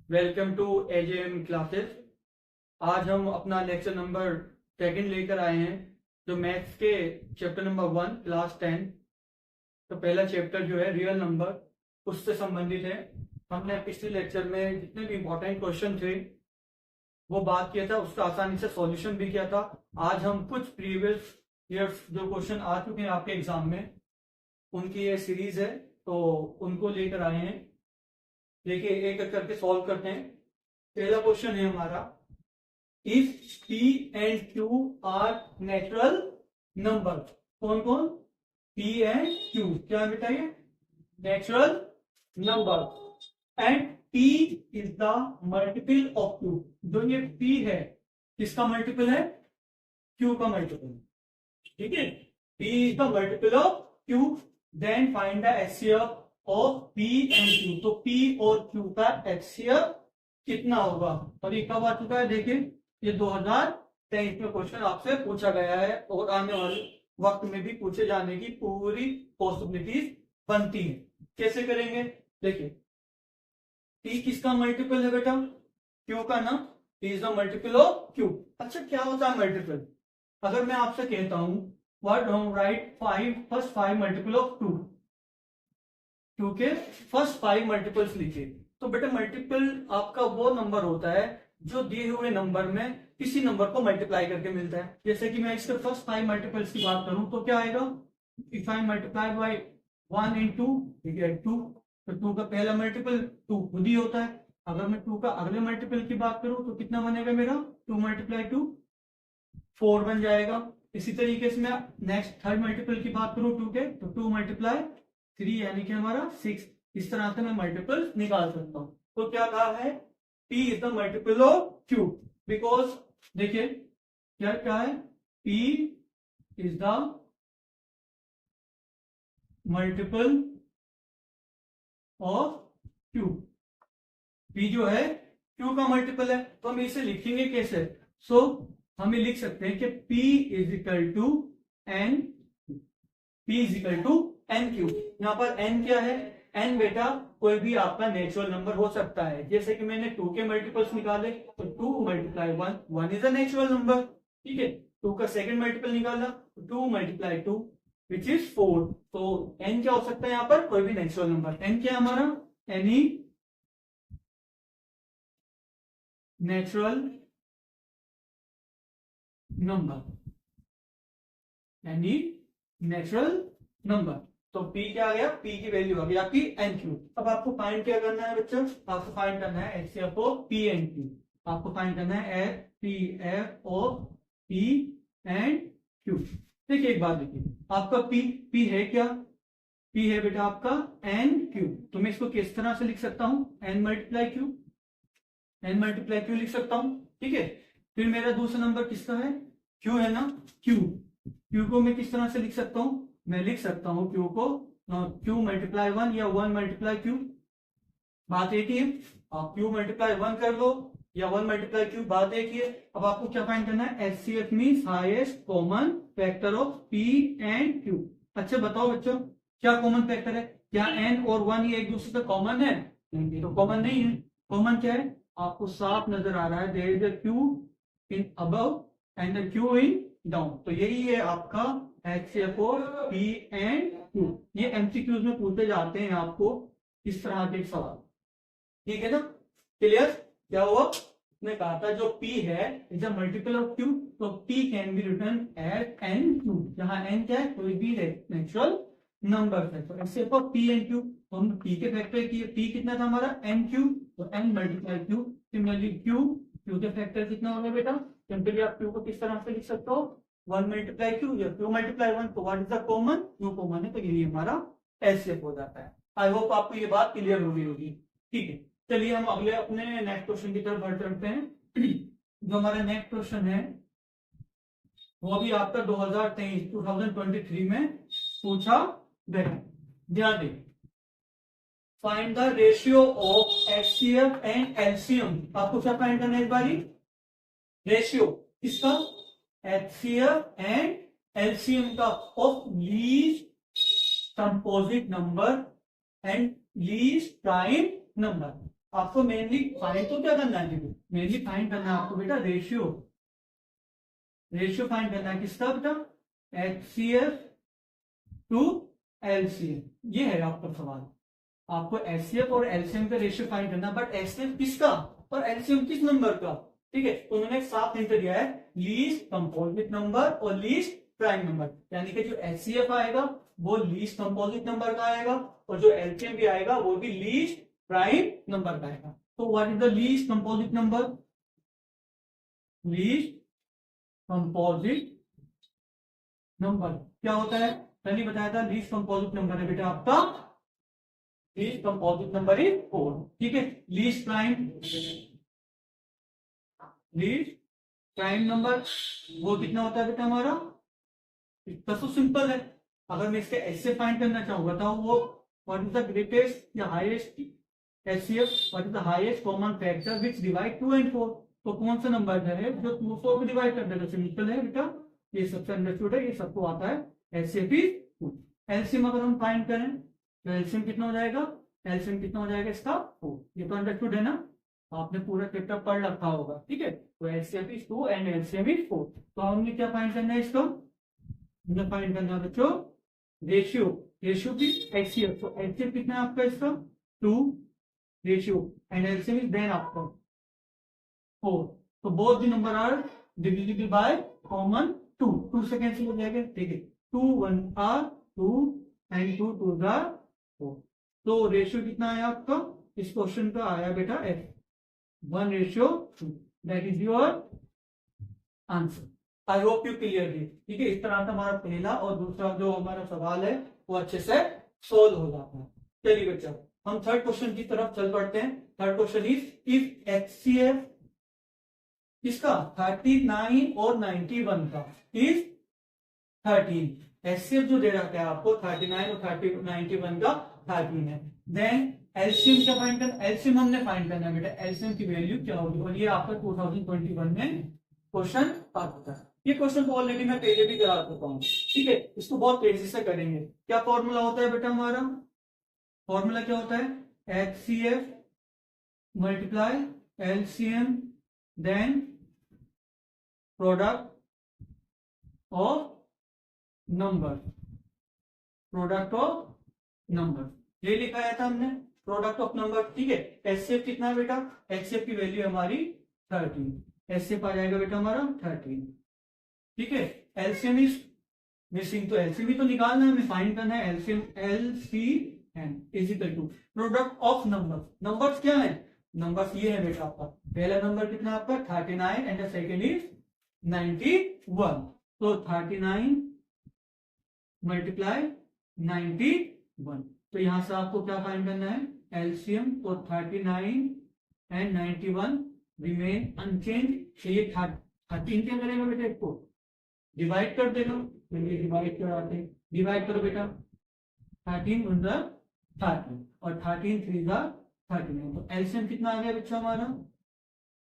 Welcome to एजेएम classes. आज हम अपना लेक्चर नंबर सेकंड लेकर आए हैं जो मैथ्स के चैप्टर नंबर 1 क्लास 10। तो पहला चैप्टर जो है रियल नंबर उससे संबंधित है। हमने पिछले लेक्चर में जितने भी इंपॉर्टेंट क्वेश्चन थे वो बात किया था, उसका आसानी से सॉल्यूशन भी किया था। आज हम कुछ प्रीवियस ईयर्स जो क्वेश्चन आ चुके हैं आपके एग्जाम में उनकी ये सीरीज है, तो उनको लेकर आए हैं। देखिए एक एक करके सॉल्व करते हैं। पहला क्वेश्चन है हमारा, if P and Q R natural number. कौन कौन? पी एंड क्यू क्या है बेटा? ये natural number and P is the multiple of Q. जो ये पी है किसका मल्टीपल है? क्यू का मल्टीपल। ठीक है, P is the multiple of Q, then find the HCF of P and Q. तो पी और क्यू का एचसीएफ कितना होगा? और ये कब आ चुका है? देखिए ये 2023 में क्वेश्चन आपसे पूछा गया है और आने वाले वक्त में भी पूछे जाने की पूरी पॉसिबिलिटीज बनती है। कैसे करेंगे? देखिए पी किसका मल्टीपल है बेटा? क्यू का ना। P is the multiple of Q. अच्छा क्या होता है मल्टीपल? अगर मैं आपसे कहता हूं व्हाट हम write first 5 multiple of 2, two के फर्स्ट 5 मल्टीपल्स लिखिए। तो बेटा मल्टीपल आपका वो नंबर होता है जो दिए हुए नंबर में किसी नंबर को मल्टीप्लाई करके मिलता है। जैसे कि मैं इसके फर्स्ट 5 मल्टीपल्स की बात करूं तो क्या आएगा? इफ आई मल्टीप्लाई बाय 1 इन 2, ठीक है 2, तो 2 का पहला मल्टीपल 2 खुद ही होता है। अगर मैं 2 का अगले मल्टीपल की बात करूं तो कितना बनेगा मेरा? 2 मल्टीप्लाई 2 4 बन जाएगा। इसी तरीके से मैं नेक्स्ट थर्ड मल्टीपल की बात करूं 2 के, तो 2 मल्टीप्लाई 3 यानी कि हमारा 6। इस तरह से मैं मल्टीपल निकाल सकता हूं। तो क्या कहा है? P is the multiple of Q, because देखिए क्या क्या है? P is the multiple of Q। P जो है Q का मल्टीपल है, तो हम इसे लिखेंगे कैसे? सो हमें लिख सकते हैं कि P is equal to n, P is equal to n Q. यहाँ पर n क्या है? n बेटा कोई भी आपका नेचुरल नंबर हो सकता है। जैसे कि मैंने 2 के मल्टीपल्स निकाले तो 2 multiply 1, 1 is a natural number. ठीक है, 2 का सेकंड मल्टीपल निकाला तो 2 मल्टीप्लाई 2 विच इज 4। तो n क्या हो सकता है? यहाँ पर कोई भी नेचुरल नंबर। n क्या है हमारा? Any natural number, any natural number. तो P क्या आ गया? P की वैल्यू आ गई आपकी एन क्यू। अब आपको फाइंड क्या करना है बच्चों? आपको फाइंड करना है HCF of P and Q. आपको फाइंड करना है HCF of P and Q. देखिए एक बात देखिए, आपका P है क्या? P है बेटा आपका एन क्यू। तो मैं इसको किस तरह से लिख सकता हूं? N multiply Q, n multiply Q लिख सकता हूं। ठीक है, फिर मेरा दूसरा नंबर किसका है? क्यू है ना। क्यू, क्यू को मैं किस तरह से लिख सकता हूं? मैं लिख सकता हूं क्यू को क्यू मल्टीप्लाई 1 या 1 मल्टीप्लाई क्यू। बात एक ही है, आप क्यू मल्टीप्लाई 1 कर लो या 1 मल्टीप्लाई क्यू, बात एक ही है। अब आपको क्या फाइंड करना है? HCF means highest common factor of P and Q. अच्छा बताओ बच्चों क्या कॉमन फैक्टर है? क्या एन और 1 ये एक दूसरे से कॉमन है? नहीं, तो कॉमन नहीं है। कॉमन क्या है? आपको साफ नजर आ रहा है, there is a Q in above and the Q in down. तो यही है आपका HCF of P and Q. ये एमसीक्यूज में पूछे जाते हैं आपको इस तरह के सवाल। ठीक है ना? क्लियर? क्या हुआ? मैं कहा था जो P है is a multiple of Q, तो P can be written as n Q, जहां n क्या है? कोई भी नेचुरल नंबर है। तो HCF of P and Q, तो हम P के फैक्टर किए। P कितना था हमारा? एन क्यू, तो n multiply Q। Similarly Q के फैक्टर कितना होगा बेटा? सिंपली आप Q को किस तरह से लिख सकते हो? 1 मल्टीप्लाई क्यू या क्यू मल्टीप्लाई 1। तो what is the common? Q common है, तो यही हमारा एचसीएफ हो जाता है। आई होप आपको ये बात क्लियर हो गई होगी। ठीक है, चलिए हम अगले अपने नेक्स्ट क्वेश्चन की तरफ बढ़ चलते हैं। जो हमारा नेक्स्ट क्वेश्चन है वो भी आपका 2023 में पूछा गया। ध्यान दें, find the ratio of HCF and LCM. आपको क्या फाइंड करना है इस बारी? रेशियो किसका? एचसीएफ एंड एलसीएम का of least composite number and least prime number. आपको मेनली फाइंड तो क्या करना है, मेनली फाइंड करना है आपको बेटा रेशियो, रेशियो फाइंड करना है किसका बेटा, HCF टू LCM, ये है आपका सवाल। आपको HCF और LCM का रेशियो फाइंड करना, बट HCF किसका और LCM किस नंबर का, ठीक है। तो उन्होंने एक साफ हिंट दिया है, लीस्ट कंपोजिट नंबर और लीस्ट प्राइम नंबर, यानी कि जो HCF आएगा वो लीस्ट कंपोजिट नंबर का आएगा और जो LCM भी आएगा वो भी लीस्ट प्राइम नंबर का आएगा। तो what is the least composite number, least composite number क्या होता है, पहले बताया था लीस्ट कंपोजिट नंबर है बेटा आपका, लीस्ट कंपोजिट नंबर इज 4, ठीक है। लीस्ट प्राइम नंबर वो कितना होता है बेटा हमारा, इतना तो सिंपल है। अगर मैं इसके ऐसे फाइंड करना चाहूँ, बताओ वो व्हाट इज द ग्रेटेस्ट या highest HCF, what is the highest common factor which divide 2 and 4, तो कौन सा नंबर है जो 2 4 को डिवाइड कर देगा, सिंपल है बेटा, ये सबसे अंडरस्टूड है, ये सबको आता है। HCF is 2। एलसीएम अगर हम फाइंड करें तो एलसीएम कितना हो जाएगा, एलसीएम कितना हो जाएगा इसका 4, ये तो अंडरस्टूड है ना, आपने पूरा चैप्टर पढ़ रखा होगा, ठीक है। तो LCM is 2 and LCM is 4। तो हमने क्या फाइंड करना है इसको, हमने फाइंड करना है बच्चों रेशियो, रेशियो की HCF, तो HCF कितना है आपका इसका 2 ratio and LCM is then आपका 4, तो both the number are divisible by common 2 से कैंसिल हो जाएगा, ठीक है। 2 1 आर 2 एंड 2 2 आर 4, तो रेशियो कितना आया आपका इस क्वेश्चन का, आया बेटा 1:2, that is your answer. I hope you clear the, ठीक है। इस तरह से हमारा पहला और दूसरा जो हमारा सवाल है वो अच्छे से सोल्व हो जाता है। चलिए बच्चा हम थर्ड क्वेश्चन की तरफ चल पड़ते हैं। Third question is if HCF इसका 39 और 91 का इज 13, HCF जो दे रखा है आपको 39 और 91 का 13 है, देन एलसीएम क्या फाइंड करना, एलसीएम हमने फाइंड करना है बेटा, एलसीएम की वैल्यू क्या होगी, और ये आपका 2021 में क्वेश्चन आ चुका है। ये क्वेश्चन तो ऑलरेडी मैं पहले भी करा चुका हूँ, ठीक है। इसको बहुत तेजी से करेंगे। क्या फॉर्मूला होता है बेटा हमारा, फॉर्मूला क्या होता है, HCF multiply LCM then product of number, product of number, ये लिखा था हमने प्रोडक्ट ऑफ नंबर, ठीक है। HCF कितना है बेटा, HCF की वैल्यू हमारी 13, HCF आ जाएगा बेटा हमारा 13, ठीक है। LCM इज मिसिंग, तो LCM तो निकालना है, हमें फाइंड करना है LCM, LCM is equal to product of number, numbers क्या है, नंबर्स ये है बेटा आपका, पहला नंबर कितना आपका 39 एंड द सेकेंड इज 91, तो 39 मल्टीप्लाई 91, तो यहां से आपको क्या फाइंड करना है एलसीएम, तो 39 एंड 91 रिमेन अनचेंज, तो ये 13 क्या करेगा बेटा, इसको डिवाइड कर देगा, चलिए डिवाइड कराते हैं, डिवाइड करो बेटा 13 × 13 और 13 3 × 39, तो एलसीएम कितना आ गया बच्चा हमारा,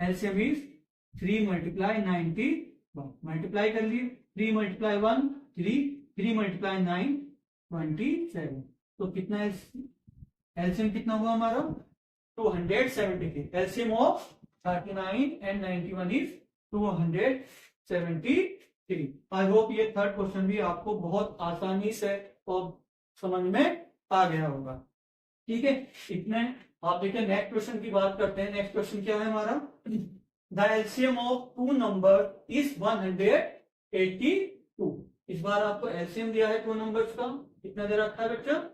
एलसीएम इज 3 मल्टीप्लाई 91, मल्टीप्लाई कर लिए 3 मल्टीप्लाई 1 3, 3 मल्टीप्लाई 9 27, तो कितना एलसीएम कितना हुआ हमारा 273, LCM of 39 and 91 is 273। I hope ये थर्ड क्वेश्चन भी आपको बहुत आसानी से और समझ में आ गया होगा, ठीक है। इतने आप देखिए नेक्स्ट क्वेश्चन की बात करते हैं। नेक्स्ट क्वेश्चन क्या है हमारा, the LCM of 2 number is 182, इस बार आपको एलसीएम दिया है 2 नंबर्स का, कितना दे रखा है बच्चा,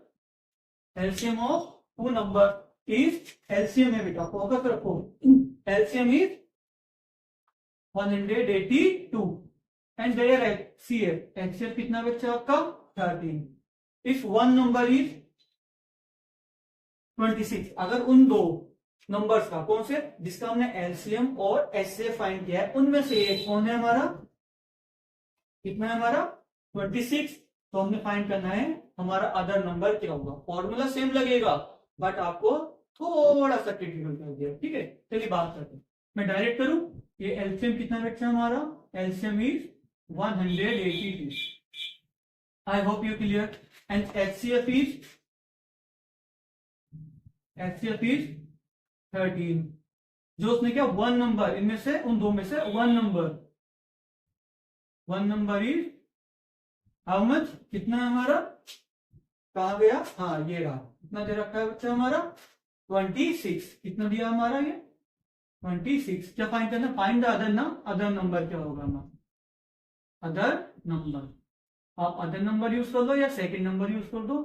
LCM of 2 number is, LCM है बेटा फोकस रखो, LCM is 182 and their HCF, HCF कितना बच्चा आपका 13, इफ वन नंबर इज 26, अगर उन दो नंबर्स का, कौन से, जिसका हमने एलसीएम और HCF फाइंड किया है, उनमें से एक कौन है हमारा, कितना है हमारा 26, तो हमने फाइंड करना है हमारा अदर नंबर क्या होगा। फॉर्मूला सेम लगेगा बट आपको थोड़ा सा टेक्निकल कर दिया, ठीक है। चलिए बात करते हैं, मैं डायरेक्ट करूं, ये एलसीएम कितना बच्चा हमारा, LCM is 182, I hope you clear, and HCF is 13। जो उसने क्या, वन नंबर, इनमें से उन दो में से one number is how much, कितना है हमारा, कहा गया, हाँ ये रहा, कितना दे रखा है बच्चा हमारा 26। कितना दिया हमारा ये 26। क्या फाइंड करना, फाइंड द अदर नंबर क्या होगा हमारा, अदर नंबर। आप अदर नंबर यूज कर दो या सेकंड नंबर यूज कर दो,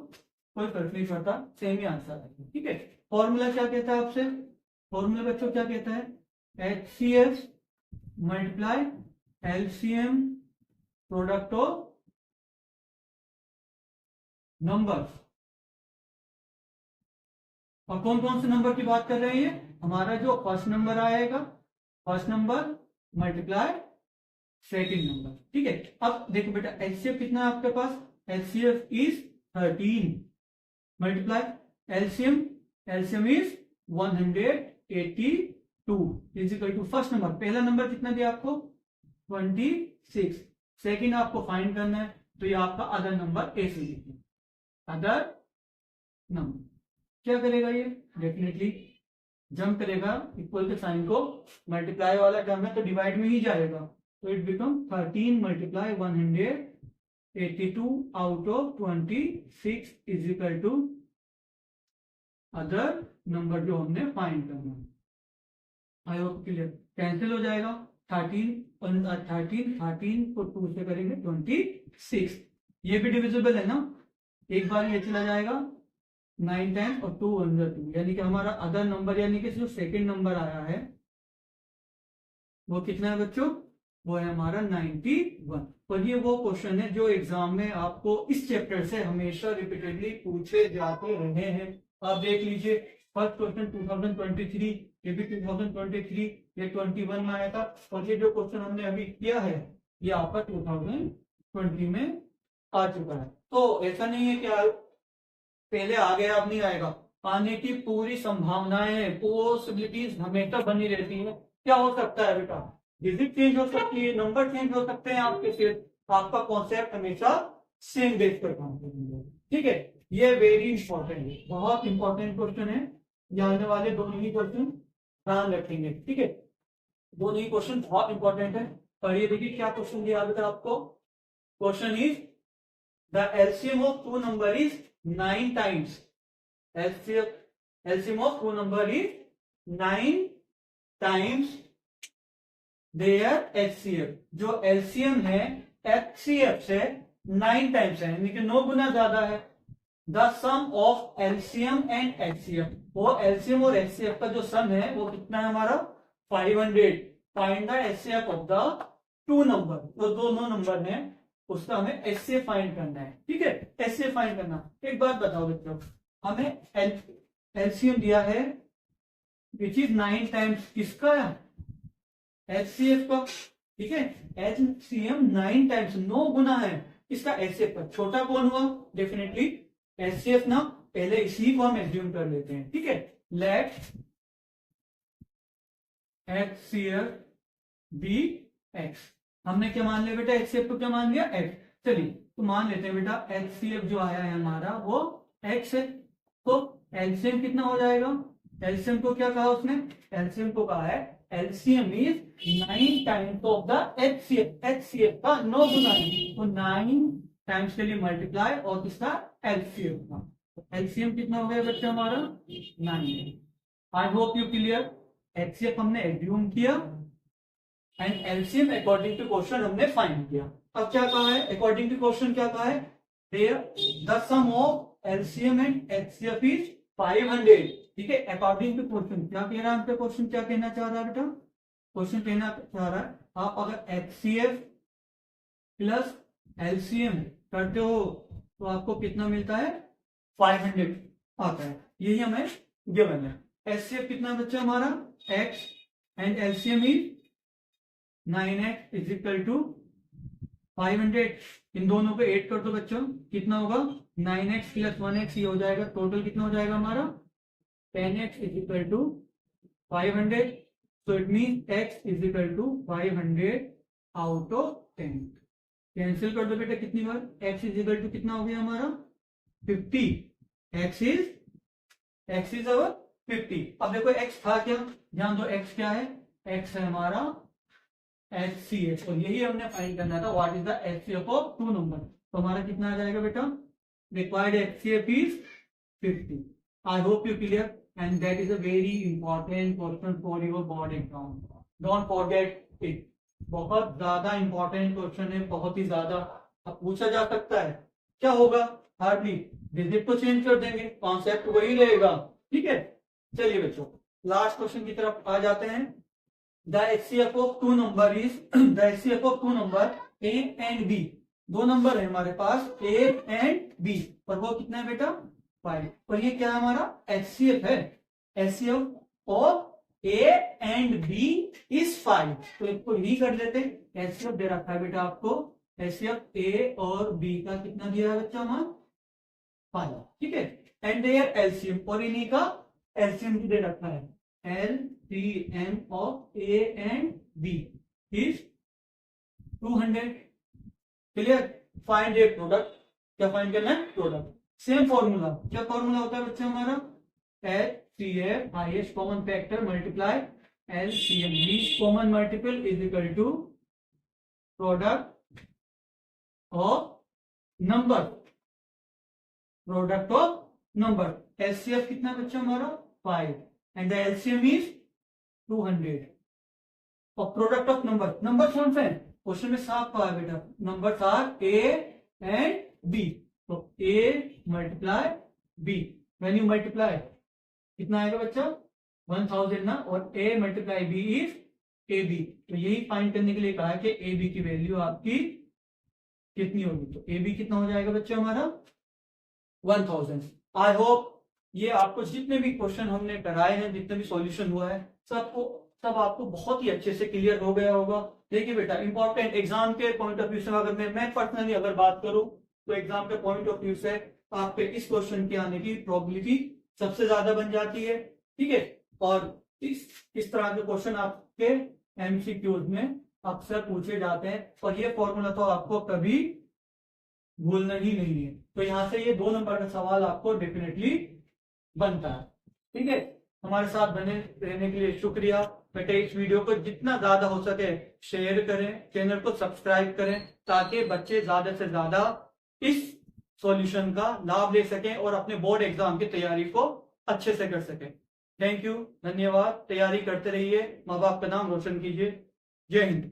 कोई फर्क नहीं पड़ता, सेम ही आंसर है। ठीक है, फॉर्मूला क्या कहता है आपसे, फॉर्मूला बच्चों क्या कहता है, HCF multiply LCM product of number. और कौन कौन से नंबर की बात कर रहे हैं, हमारा जो फर्स्ट नंबर आएगा, first number multiply second number. ठीक है, अब देखो बेटा HCF कितना है आपके पास, HCF is 13 multiply LCM is 182 is equal to first number, पहला नंबर कितना दिया आपको 26, सेकंड आपको फाइंड करना है, तो ये आपका अदर नंबर ए से लिखिए, अदर नंबर। क्या करेगा ये, डेफिनेटली जंप करेगा, इक्वल के साइन को, मल्टीप्लाई वाला टर्म है तो डिवाइड में ही जाएगा, तो it become 13 multiply 182 out of 26 is equal to other number जो हमने फाइंड करना है। आई होप क्लियर, कैंसिल हो जाएगा 13 को 2 से करेंगे 26, ये भी डिविजिबल है ना, एक बार ये चला जाएगा 9 टाइम्स और 2 अंदर 2, यानी कि हमारा अदर नंबर यानी कि जो सेकंड नंबर आया है वो कितना है बच्चों, वो है हमारा 91। और ये वो क्वेश्चन है जो एग्जाम में आपको इस चैप्टर से हमेशा रिपीटेडली पूछे जाते रहे हैं। आप देख लीजिए फर्स्ट क्वेश्चन 2023, ये भी 2023, ये 21 में आया था, और ये जो क्वेश्चन हमने अभी किया है ये आपका 2020 में आ चुका है। तो ऐसा नहीं है कि पहले आ गया अब नहीं आएगा, आने की पूरी संभावनाएं, पॉसिबिलिटीज हमेशा बनी रहती है। क्या हो सकता है बेटा, डिजिट चेंज हो सकती है, नंबर चेंज हो सकते हैं आपके, सिर्फ आपका कॉन्सेप्ट हमेशा सेम बेस पर काम करेंगे। ठीक है, ये वेरी इंपॉर्टेंट है, बहुत इंपॉर्टेंट क्वेश्चन है, ये आने वाले दोनों ही क्वेश्चन ध्यान रखेंगे। ठीक है, दोनों ही क्वेश्चन बहुत इंपॉर्टेंट है। और ये देखिए क्या क्वेश्चन दिया बेटा आपको, question is the LCM of two number is 9 times, LCM of two number is 9 times their HCF। जो LCM है HCF से 9 टाइम्स है, यानी कि 9 गुना ज्यादा है। The sum of LCM and HCF, वो LCM और HCF का जो सम है वो कितना है हमारा 500। Find the HCF of the two number, तो दोनों नंबर है उसका हमें HCF फाइंड करना है। ठीक है, HCF फाइंड करना। एक बात बताओ बच्चों, हमें LCM दिया है विच इज 9 टाइम्स किसका, HCF का। ठीक है, LCM 9 टाइम्स 9 गुना है इसका HCF का, छोटा कौन हुआ, डेफिनेटली HCF ना, पहले इसी को हम एज्यूम कर लेते हैं। ठीक है, लेट HCF बी X, हमने क्या मान लिया बेटा, HCF को क्या मान लिया X। चलिए तो मान लेते हैं बेटा HCF जो आया है हमारा वो X है, तो LCM कितना हो जाएगा, LCM को क्या कहा उसने, LCM को कहा है LCM is 9 times of the HCF का 9 गुना है, तो 9 टाइम्स के लिए मल्टीप्लाई और किसका LCM का, LCM कितना हो गया बच्चा हमारा 9। I hope you clear, HCF हमने एज्यूम किया and LCM according to question हमने फाइंड किया। अब क्या कहा है, अकॉर्डिंग टू क्वेश्चन क्या कहा है, the sum of LCM and HCF is 500। ठीक है, अकॉर्डिंग टू क्वेश्चन क्या कह रहा है, आपका क्वेश्चन क्या कहना चाह रहा है बेटा, क्वेश्चन कहना चाह रहा है आप अगर HCF प्लस LCM करते हो तो आपको कितना मिलता है 500 आता है, यही हमें गिवन है। HCF कितना बच्चा हमारा X and LCM is 9x is equal to 500, इन दोनों को 8 कर दो बच्चों, कितना होगा 9x प्लस 1x, ये हो जाएगा टोटल कितना हो जाएगा हमारा 10x is equal to 500, so it mean x is equal to 500 out of 10। Cancel कर दो बेटा कितनी बार, x इज इक्वल टू कितना हो गया हमारा 50, x इज अवर 50। अब देखो x था क्या, ध्यान दो x क्या है, x है हमारा HCF, और यही हमने फाइंड करना था, what is the HCF of two number. तो हमारा कितना आ जाएगा बेटा, required HCF is 50। I hope you clear, and that is a very important question for your board exam, don't forget it. बहुत ज्यादा इंपॉर्टेंट क्वेश्चन है, बहुत ही ज्यादा। अब पूछा जा सकता है, क्या होगा, हार्डली डिजिट तो चेंज कर देंगे, कॉन्सेप्ट वही रहेगा, ठीक है। चलिए बच्चों, लास्ट क्वेश्चन की तरफ आ जाते हैं। The HCF of two number is, the HCF of two number A and B, दो नंबर है हमारे पास A एंड B, और वो कितना है बेटा 5, और ये क्या है हमारा HCF है, HCF of A and B is 5। तो इसको री कर लेते हैं, HCF दे रखा है बेटा आपको, HCF A और B का कितना दिया है बच्चा हमारा 5, ठीक है। एंड देयर LCM, और इन्हीं का LCM भी दे रखा है, LCM of A and B is 200। Clear, find a product, क्या फाइंड करना है, प्रोडक्ट। सेम फॉर्मूला, क्या फॉर्मूला होता है बच्चे हमारा, HCF highest common factor multiply LCM, least common multiple is equal to product of number, product of number. HCF कितना बच्चा हमारा 5 एंड द LCM इज 200, और प्रोडक्ट ऑफ नंबर, नंबर कौन से हैं, क्वेश्चन में साफ कहा है बेटा, number are A and B, तो A multiply B, when you multiply कितना आएगा बच्चा 1000 ना, और A multiply B is AB। तो यही फाइंड करने के लिए कहा है कि AB की वैल्यू आपकी कितनी होगी, तो AB कितना हो जाएगा बच्चा हमारा 1000। आई होप ये आपको जितने भी क्वेश्चन हमने कराए हैं, जितने भी सॉल्यूशन हुआ है, सब आपको बहुत ही अच्छे से क्लियर हो गया होगा। देखिए बेटा, इंपॉर्टेंट एग्जाम के पॉइंट ऑफ व्यू से अगर मैं पर्सनली अगर बात करूं, तो एग्जाम के पॉइंट ऑफ व्यू से आपके इस क्वेश्चन के आने की प्रोबेबिलिटी सबसे ज्यादा बन जाती है, ठीक है। और इस तरह के क्वेश्चन आपके MCQs में अक्सर पूछे जाते हैं, और ये फॉर्मूला तो आपको कभी भूलना ही नहीं है। तो यहां से ये 2 नंबर का सवाल आपको डेफिनेटली बनता है, ठीक है। हमारे साथ बने रहने के लिए शुक्रिया बेटे। इस वीडियो को जितना ज्यादा हो सके शेयर करें, चैनल को सब्सक्राइब करें, ताकि बच्चे ज्यादा से ज्यादा इस सॉल्यूशन का लाभ ले सकें और अपने बोर्ड एग्जाम की तैयारी को अच्छे से कर सकें। थैंक यू, धन्यवाद। तैयारी करते रहिए, माँ बाप का नाम रोशन कीजिए। जय हिंद।